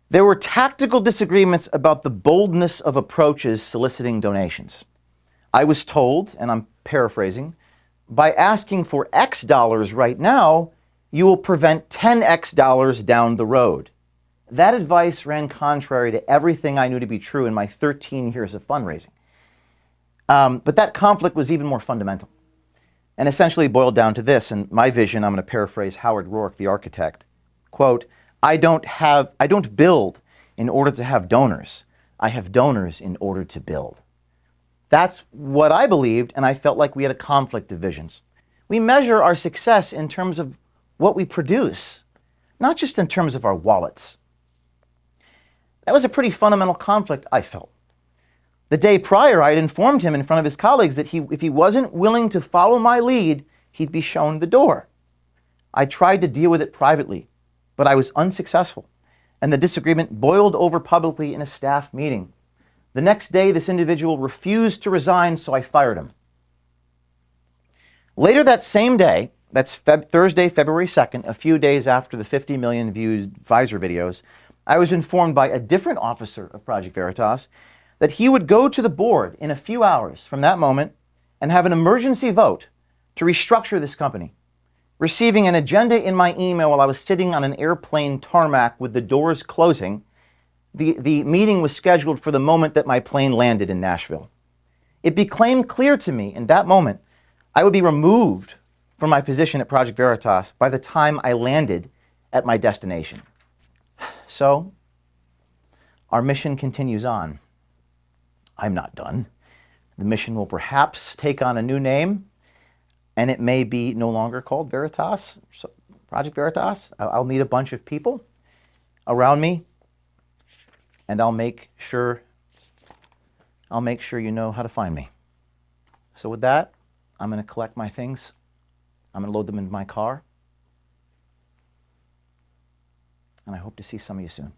There were tactical disagreements about the boldness of approaches soliciting donations. I was told, and I'm paraphrasing, by asking for X dollars right now, you will prevent 10X dollars down the road. That advice ran contrary to everything I knew to be true in my 13 years of fundraising. But that conflict was even more fundamental and essentially boiled down to this. And my vision, I'm going to paraphrase Howard Rourke, the architect, quote, I don't build in order to have donors. I have donors in order to build. That's what I believed, and I felt like we had a conflict of visions. We measure our success in terms of what we produce, not just in terms of our wallets. That was a pretty fundamental conflict, I felt. The day prior, I had informed him in front of his colleagues that if he wasn't willing to follow my lead, he'd be shown the door. I tried to deal with it privately, but I was unsuccessful, and the disagreement boiled over publicly in a staff meeting. The next day, this individual refused to resign, so I fired him. Later that same day, that's Thursday, February 2nd, a few days after the 50 million viewed Pfizer videos, I was informed by a different officer of Project Veritas that he would go to the board in a few hours from that moment and have an emergency vote to restructure this company. Receiving an agenda in my email while I was sitting on an airplane tarmac with the doors closing, the meeting was scheduled for the moment that my plane landed in Nashville. It became clear to me in that moment I would be removed from my position at Project Veritas by the time I landed at my destination. So, our mission continues on. I'm not done. The mission will perhaps take on a new name, and it may be no longer called Veritas, Project Veritas. I'll need a bunch of people around me, and I'll make sure you know how to find me. So with that, I'm going to collect my things. I'm going to load them into my car. And I hope to see some of you soon.